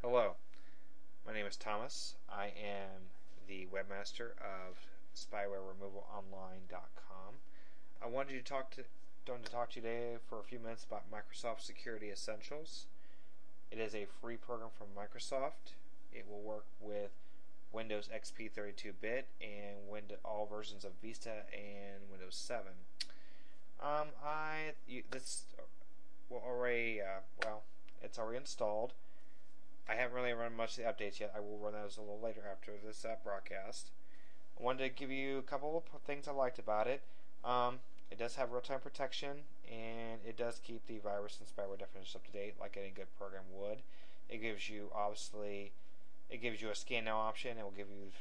Hello, my name is Thomas. I am the webmaster of spywareremovalonline.com. I wanted to talk to you today for a few minutes about Microsoft Security Essentials. It is a free program from Microsoft. It will work with Windows XP 32-bit and all versions of Vista and Windows 7. It's already installed. I haven't really run much of the updates yet. I will run those a little later after this broadcast. I wanted to give you a couple of things I liked about it. It does have real-time protection, and it does keep the virus and spyware definitions up to date, like any good program would. It gives you a scan now option. It will give you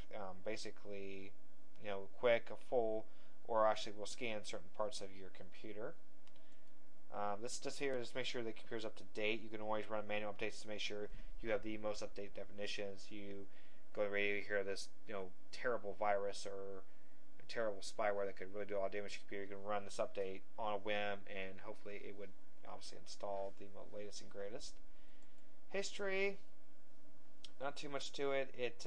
basically, quick, a full, or actually will scan certain parts of your computer. This just here is to make sure the computer's up to date. You can always run manual updates to make sure you have the most updated definitions. You go on the radio, you hear this terrible virus or terrible spyware that could really do a lot of damage to your computer. You can run this update on a whim, and hopefully it would obviously install the latest and greatest. History, not too much to it. It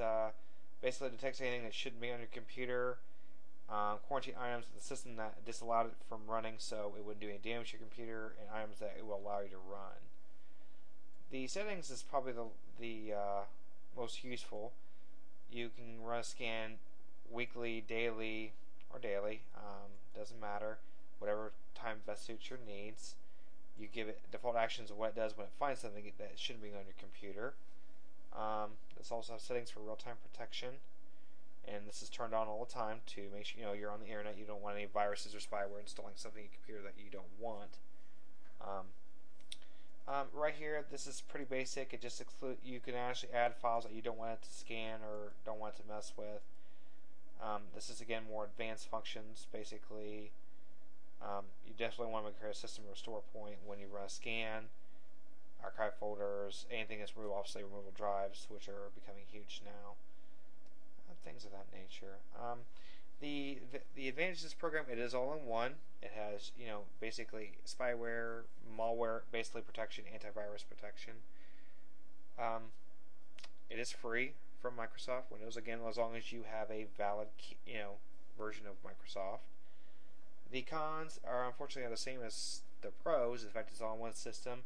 basically detects anything that shouldn't be on your computer. Quarantine items of the system that disallowed it from running so it wouldn't do any damage to your computer, and items that it will allow you to run. The settings is probably the most useful. You can run a scan weekly, daily, or daily. Doesn't matter. Whatever time best suits your needs. You give it default actions of what it does when it finds something that shouldn't be on your computer. This also has settings for real-time protection. And this is turned on all the time to make sure you're on the internet. You don't want any viruses or spyware installing something in your computer that you don't want. Right here, this is pretty basic. It just you can actually add files that you don't want it to scan or don't want it to mess with. This is again more advanced functions. Basically, you definitely want to create a system restore point when you run a scan. Archive folders, anything that's removable, obviously removable drives, which are becoming huge now. Things of that nature. The advantage of this program, it is all in one. It has basically spyware, malware, basically protection, antivirus protection. It is free from Microsoft Windows, again, as long as you have a valid version of Microsoft. The cons are unfortunately the same as the pros. In fact, it's all in one system.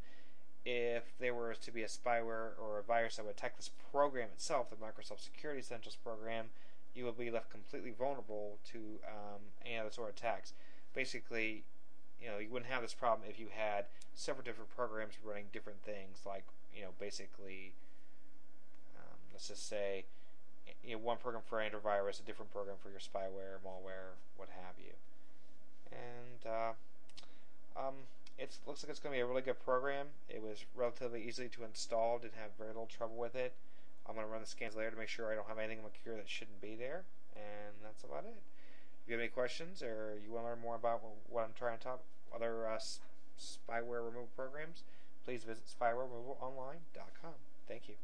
If there were to be a spyware or a virus that would attack this program itself, the Microsoft Security Essentials program, you will be left completely vulnerable to any other sort of attacks. Basically, you wouldn't have this problem if you had several different programs running different things, like basically, let's just say, one program for antivirus, a different program for your spyware, malware, what have you. And it looks like it's going to be a really good program. It was relatively easy to install. Didn't have very little trouble with it. I'm going to run the scans later to make sure I don't have anything in my computer that shouldn't be there. And that's about it. If you have any questions or you want to learn more about what I'm trying to talk other spyware removal programs, please visit spywareremovalonline.com. Thank you.